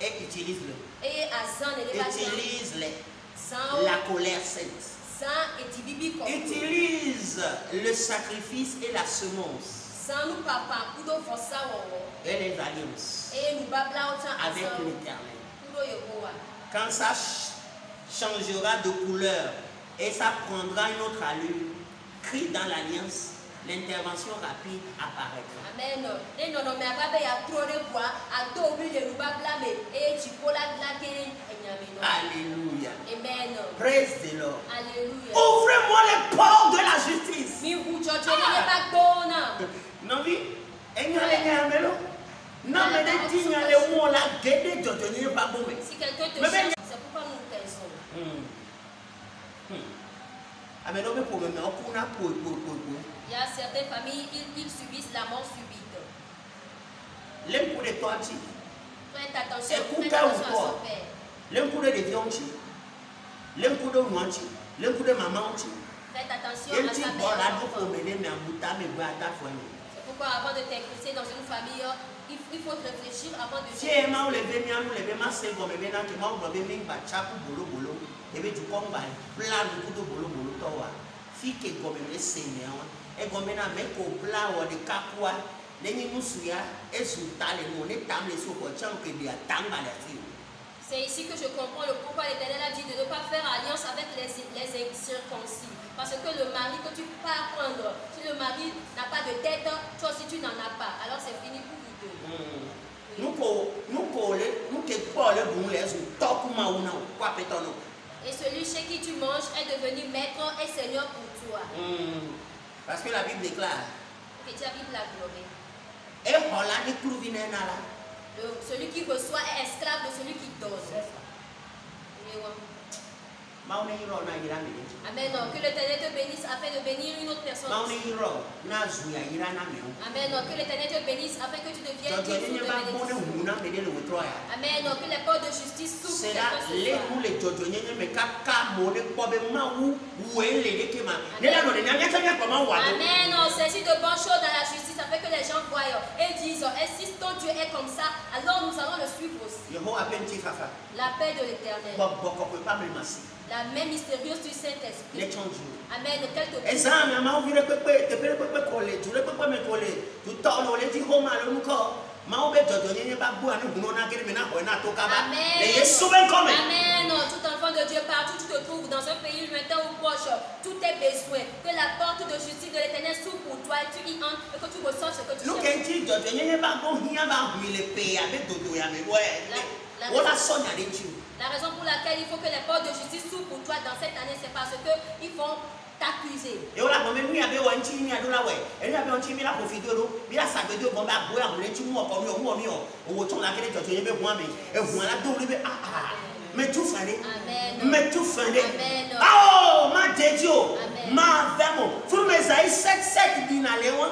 Et utilise-le. Utilise-les. La colère sainte. Utilise le sacrifice et la semence. Et les alliances avec l'Éternel. Quand ça changera de couleur et ça prendra une autre allure, crie dans l'alliance, l'intervention rapide apparaîtra. Amen. Alléluia. Amen. Praise the Lord. Alléluia. Ouvrez-moi les portes de la justice. Non, oui. Non, mais c'est pourquoi nous pensons. Il y a certaines familles qui subissent la mort subite. Faites attention à son père. Faites attention à sa mère. C'est pourquoi avant de t'intéresser dans une famille, il faut réfléchir avant de faire. C'est ici que je comprends le pourquoi l'Éternel a dit de ne pas faire alliance avec les incirconcis. Parce que le mari que tu peux prendre, si le mari n'a pas de tête, toi aussi tu n'en as pas. Alors c'est fini pour vous deux. Et celui chez qui tu manges est devenu maître et seigneur pour toi. Parce que la Bible déclare. Que la Bible l'a globé. Celui qui reçoit est esclave de celui qui donne. Amen. Que l'Éternel te bénisse afin de bénir une autre personne. Amen. Que l'Éternel te bénisse afin que tu deviennes digne de bénédiction. Amen. Que les portes de justice s'ouvrent. Amen. Saisis de bonnes choses dans la justice afin que les gens voient et disent, et si ton Dieu est comme ça, alors nous allons le suivre aussi. La paix de l'Éternel. La main mystérieuse du Saint-Esprit. Amen. Qu'elle te bénisse. Amen. Tout enfant de Dieu, partout tu te trouves, dans un pays lointain ou proche, tous tes besoins, que la porte de justice de l'Éternel s'ouvre pour toi et tu y entres et que tu reçois ce que tu cherches. La raison pour laquelle il faut que les portes de justice s'ouvrent pour toi dans cette année, c'est parce qu'ils vont t'accuser. Mais tout fait. Mais tout fait. Oh, ma Dieu. Ma vermo. Pour Mésaïe 7 d'Inaléon.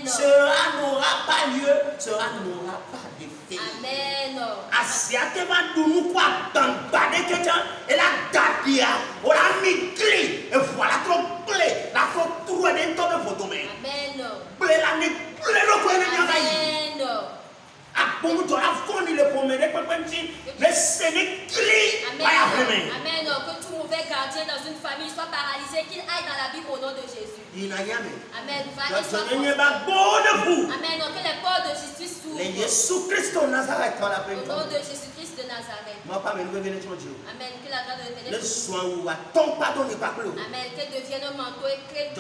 Cela n'aura pas lieu. Cela n'aura pas d'effet. Amen. Asiate va nous quoi dans badé quelqu'un et la dadia. On a mis clé. Et voilà trop clé. La trop troué d'un temps de votre domaine. Amen. Blé la ne blé le coin de Amen. Amen. Que tout mauvais gardien dans une famille soit paralysé, qu'il aille dans la Bible au nom de Jésus. Amen. Amen. Que les portes de justice s'ouvrent. Au nom de Jésus-Christ de Nazareth. Amen. Que la grâce de l'Éternel. Amen. Qu'elle devienne un manteau et que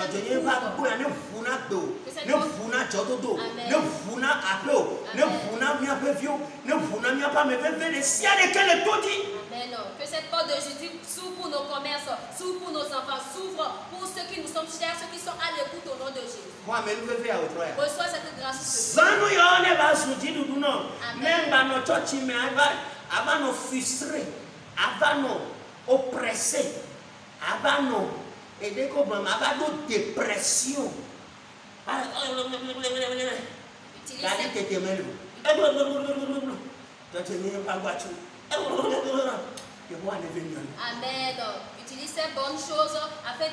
Amen. Que cette porte de justice s'ouvre pour nos commerces, s'ouvre pour nos enfants, s'ouvre pour ceux qui nous sont chers, ceux qui sont à l'écoute au nom de Jésus. Reçois cette grâce. Amen. Utilise ces bonnes choses afin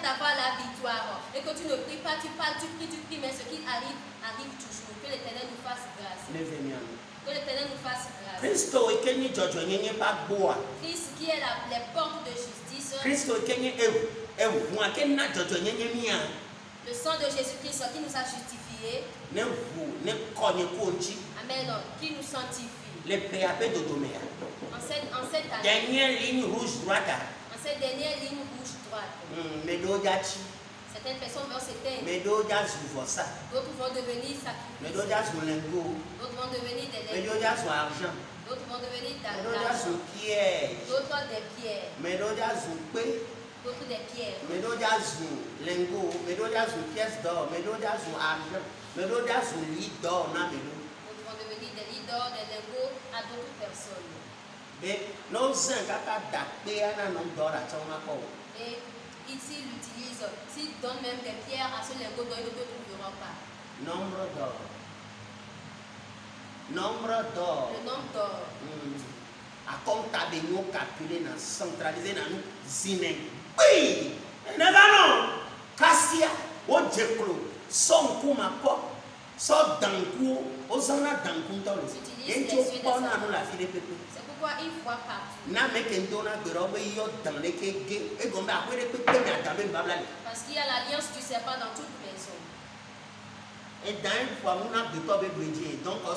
d'avoir la victoire. Et que tu ne pries pas, tu parles, tu pries, mais ce qui arrive, arrive toujours. Que l'Éternel nous fasse grâce. Que l'Éternel nous fasse grâce. Christ qui est les portes de justice. Le sang de Jésus-Christ qui nous a justifiés. Amen. Qui nous sanctifie. Les PAP de Domea. En cette année. Dernière ligne rouge droite. En cette dernière ligne rouge droite. Certaines personnes vont s'éteindre. D'autres vont devenir sacrifiés. D'autres vont devenir des lèvres. D'autres vont devenir d'argent. D'autres des pierres. D'autres des pierres. Des lits d'or, des lingots à d'autres personnes. Et ici, il utilise, s'il donne même des pierres à ce lingot d'or, ils ne te trouveront pas. Nombre d'or. Le nombre d'or. À comptable nous calculer, centraliser dans nous, zine. Oui! Non! Cassia, au Djeklo, son coup ma porte. C'est pourquoi il voit pas. Parce qu'il y a l'alliance du serpent dans toute maison. Et dans une fois, on a donc on a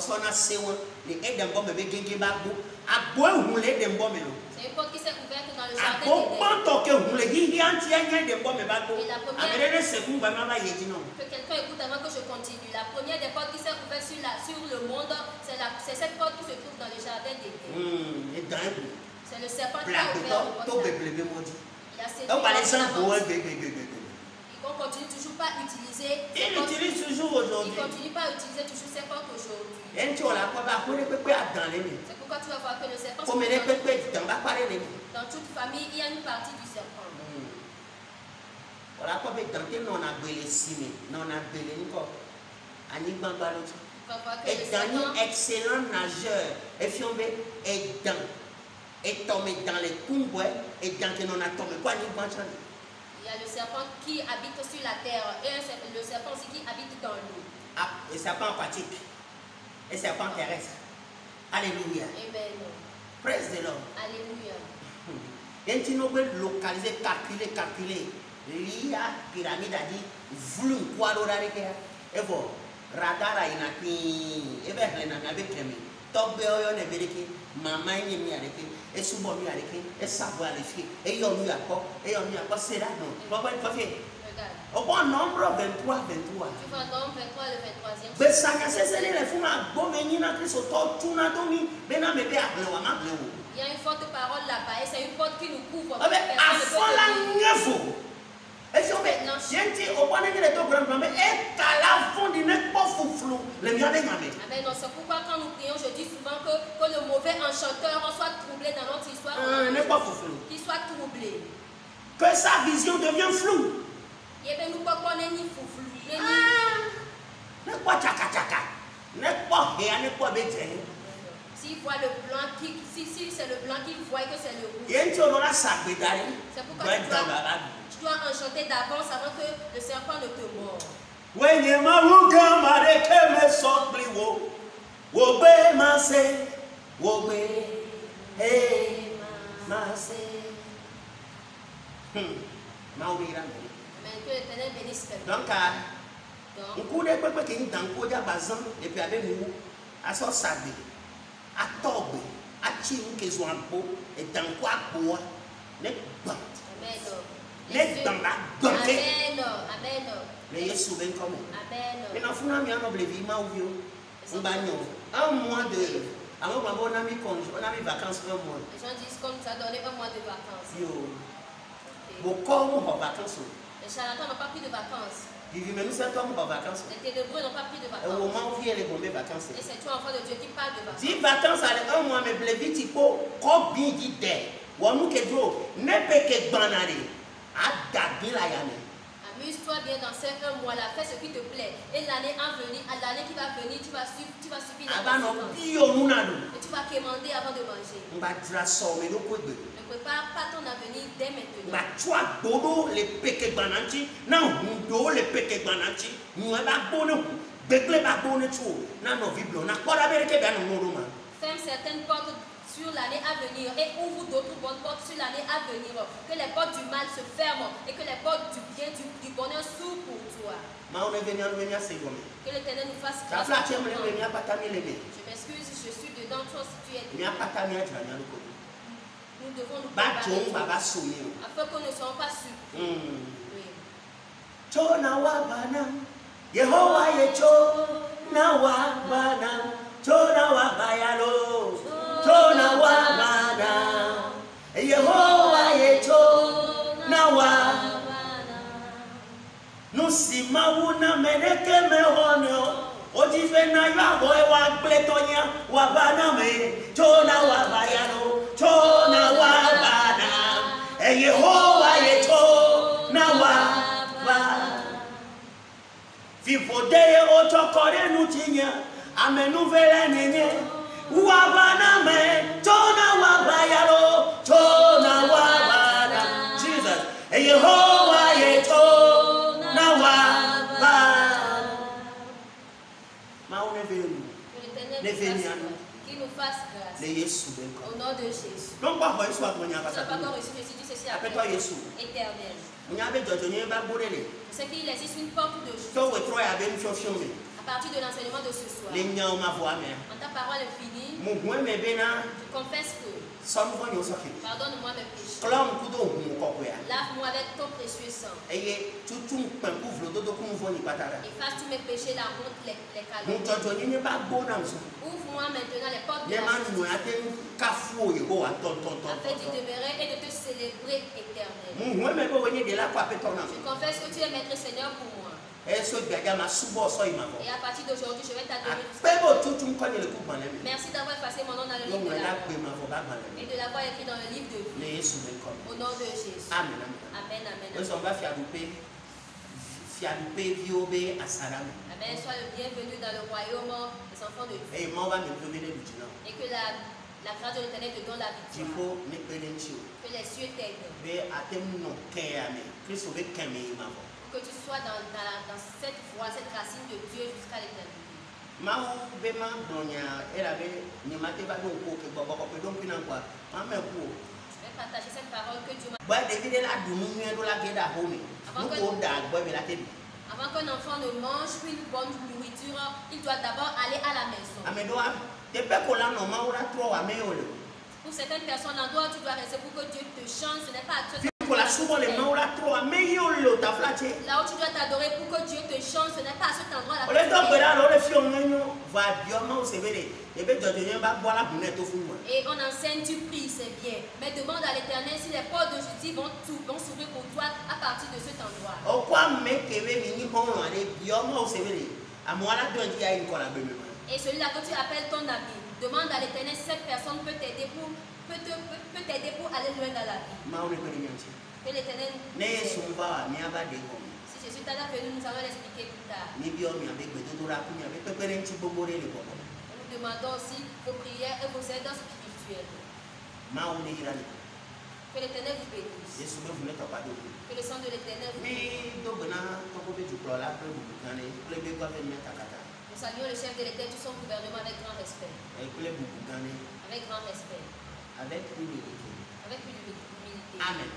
c'est une porte qui s'est ouverte dans le jardin. Que quelqu'un écoute avant que je continue. La première des portes qui s'est ouverte sur le monde, c'est cette porte qui se trouve dans le jardin d'Éden. C'est le serpent qui a ouvert le porte. On continue toujours pas à utiliser. Il utilise toujours aujourd'hui. Il continue pas à utiliser toujours ces portes aujourd'hui. C'est pourquoi tu vas voir que le serpent. Dans toute famille, il y a une partie du serpent. Voilà quoi, non a excellent nageur. Et tombé dans les tombes et dans que non a tombé quoi ni il y a le serpent qui habite sur la terre et le serpent aussi qui habite dans l'eau. Ah, le serpent aquatique et le serpent terrestre. Alléluia. Amen. Praise the Lord. Alléluia. Et tu nous peux localiser, calculer. L'IA pyramide a dit, voulons quoi l'oreille et vous, radar a une et vers avec Clémy. Top Béoyon et Vérité, maman et Miareke, et Soubomi Areke, et savoir les filles, et yon lui a pas, c'est là, non. Regarde. Au bon nombre 23. Tu vois, nombre 23, le 23e. Mais ça, c'est les fous, bon, mais il y a un Christ au top, tout n'a pas mis, mais non, mais bien, il y a une forte parole là-bas, et c'est une porte qui nous couvre. Mais à fond la neuf. Et si on met, j'ai dit, au point de vue de ton grand plan, mais est à la fond du n'est pas fouflou, les miens des gamins. C'est pourquoi quand nous prions, je dis souvent que le mauvais enchanteur soit troublé dans notre histoire. N'est pas fouflou. Qu'il soit troublé. Que sa vision devient floue. Et bien nous ne pouvons pas ni fouflou. N'est pas tchaka. N'est pas rien, n'est pas bête. S'il voit le blanc, si c'est le blanc qu'il voit que c'est le rouge. C'est pourquoi tu dois enchanter d'avance avant que le serpent ne te morde. Que l'Éternel bénisse quelqu'un. Donc, un coup de peuple qui est dans le code à Bazan, et puis avec nous, à son sabre, à Tobe, à Chim, qui sont en peau, et dans quoi pour les bancs. Les bancs. Amen. Mais il est souvent comme Amen. mais dans le fond, il y a un vivement ou vieux. Un mois de. On a mis vacances un mois. Les gens disent qu'on nous a donné un mois de vacances. Vacances. Les charlatans n'ont pas pris de vacances. Les ténébreux n'ont pas pris de vacances. Et c'est toi, enfant de Dieu, qui parle de vacances. Si vacances à un mois, mais blevi tipo, comme bien dit d'air. Amuse-toi bien dans ces un mois là, fais ce qui te plaît. Et l'année qui va venir, tu vas subir les conséquences. Et tu vas quémander avant de manger. Ne prépare pas ton avenir dès maintenant. Ferme certaines portes sur l'année à venir et ouvre d'autres bonnes portes sur l'année à venir. Que les portes du mal se ferment et que les portes du bien, du bonheur s'ouvrent pour toi. Que l'Éternel nous fasse grâce. Je m'excuse, je suis dedans, toi si tu es dedans. Nous devons nous préparer afin que nous ne soyons pas surpris. Yehovah yecho na wabana, chona wabayalo, chona wabana. Yehovah yecho na wabana. Nusima una meneke mehonyo, ojive na yago ewa pletonya wabana me, chona wabayalo, chona wabana. Yehovah yecho na wabana. Fipodeye otokore nutinya amenuvele nene wabana me tona wabayalo tona wabana Jesus Yehovah yeto na wabana maune venu ne veniano qui nous fasse grâce le Yesu au nom de Jésus. Donc pas reçu à mon Tu n'as pas encore reçu, mais si tu sais c'est après toi Yesu éternel. C'est qu'il existe une porte de chute. À partir de l'enseignement de ce soir, quand ta parole est finie, je confesse que pardonne-moi mes péchés. Lave-moi avec ton précieux sang. Efface tous mes péchés, la honte, les calomnies. Ouvre-moi maintenant les portes de la justice afin d'y demeurer et de te célébrer éternellement. Je confesse que tu es maître Seigneur pour moi. Et à partir d'aujourd'hui, je vais t'adorer. Merci d'avoir effacé mon nom dans le livre de la mort et de l'avoir écrit dans le livre de vie. Au nom de Jésus. Amen. Amen. Amen. Amen. Sois le bienvenu dans le royaume des enfants de Dieu. Et que la grâce de l'Éternel te donne la victoire. Que les cieux t'aident. Que tu sois dans cette voie, cette racine de Dieu jusqu'à l'éternité. Je vais partager cette parole que Dieu m'a dit. Avant qu'un enfant ne mange une bonne nourriture, il doit d'abord aller à la maison. Pour certaines personnes, l'endroit où tu dois rester pour que Dieu te change, ce n'est pas à toi. Là où tu dois t'adorer pour que Dieu te change, ce n'est pas à cet endroit-là. Et on enseigne, tu pries, c'est bien. Mais demande à l'Éternel si les portes de justice vont s'ouvrir pour toi à partir de cet endroit. Et celui-là que tu appelles ton ami, demande à l'Éternel si cette personne peut t'aider pour aller loin dans la vie. Que l'Éternel si Jésus t'a venu, nous allons l'expliquer plus tard. Nous demandons aussi vos prières et vos aides spirituelles. Que l'Éternel vous bénisse. Que le sang de l'Éternel vous bénisse. Nous saluons le chef de l'État et tout son gouvernement avec grand respect. Avec grand respect. Avec humilité. Amen.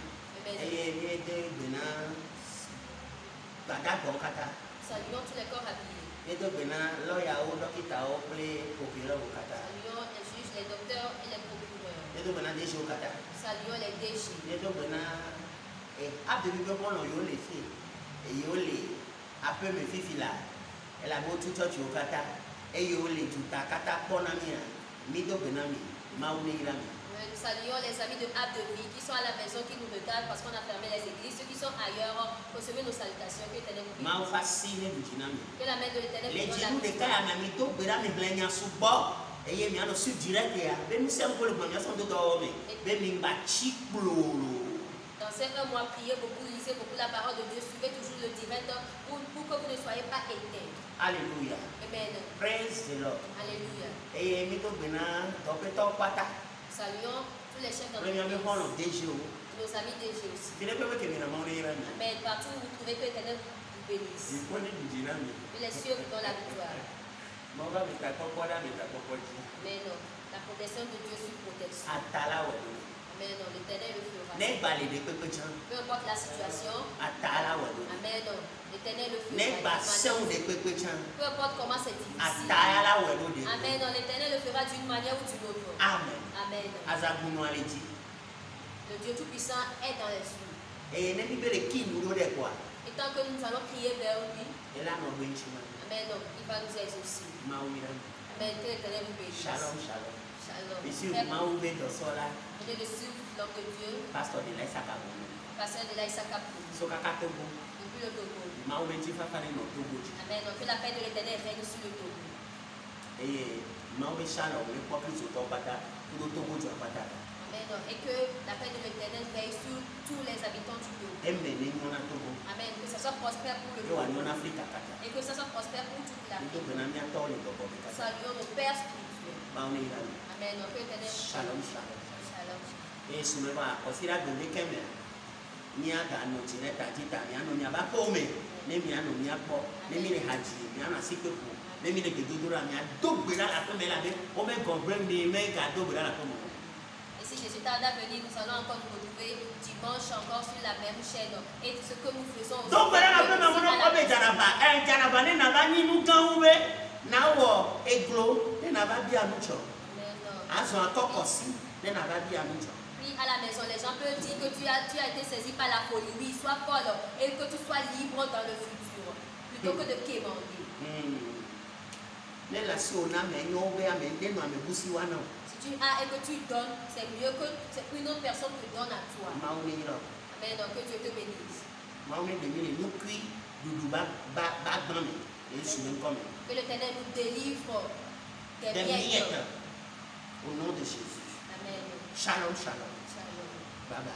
Saluons tous les corps habillés. Saluons les juges, les docteurs et les procureurs. Saluons les DG. Nous saluons les amis de Hab de Vie qui sont à la maison, qui nous regardent parce qu'on a fermé les églises. Ceux qui sont ailleurs, recevez nos salutations. Que l'Éternel vous bénisse. Que la main de l'Éternel vous donne la victoire. Dans ces 1 mois, priez beaucoup, lisez beaucoup la parole de Dieu, suivez toujours le direct pour que vous ne soyez pas éteints. Alléluia. Amen. Praise the Lord. Alléluia. Saluons tous les chefs d'entreprise, nos amis DG aussi. Amen. Partout où vous trouvez que l'Éternel vous bénisse. Que les cieux vous donnent la victoire. Mais non, la protection de Dieu sur protection. Amen. Non, l'Éternel le fera. Peu importe la situation. Amen. Non, l'Éternel le fera. Peu importe comment c'est difficile. Amen. Non, l'Éternel le fera d'une manière ou d'une autre. Amen. Amen. Le Dieu Tout-Puissant est dans les cieux. Et tant que nous allons prier vers lui, Amen. Non, il va nous exaucer. Amen. Que l'Éternel vous bénisse. Shalom, shalom. Shalom. Ici, Venez de suivre l'homme de Dieu. Pasteur de l'Aïssa Kapou. Depuis le Togo. Amen. Donc que la paix de l'Éternel règne sur le Togo. Amen. Et que la paix de l'Éternel veille sur tous les habitants du Togo. Amen. Que ça soit prospère pour le Togo. Et que ça soit prospère pour toute l'Afrique. Saluons nos pères spirituels. Amen. Donc que l'Éternel. Shalom, shalom. Shalom. Et si nous avons considéré que nous avons ni aga no chine tajita ni ano nyaba pome ne mi ano mi apo ne mi le haji mi ana sikepo ne mi le gedodora mi adogbera la pome la be o me comprendre ni me ga dogbera la pome. Et si Jésus tarde à venir, nous allons encore nous retrouver dimanche encore sur la même chaîne et ce que nous faisons aussi. Donc voilà la pome mono ko be janaba janaba ne na ba ni nu kan ube na wo eglo ne na ba bi anucho aso akokosi ne na ba bi anucho. À la maison, les gens peuvent dire que tu as été saisi par la folie. Oui, sois folle et que tu sois libre dans le futur, plutôt que de quémander. Si tu as et que tu donnes, c'est mieux que une autre personne te donne à toi. Amen. Donc que Dieu te bénisse. Que l'Éternel nous délivre des miettes. Au nom de Jésus. Amen. Shalom, shalom. Shalom. Bye bye.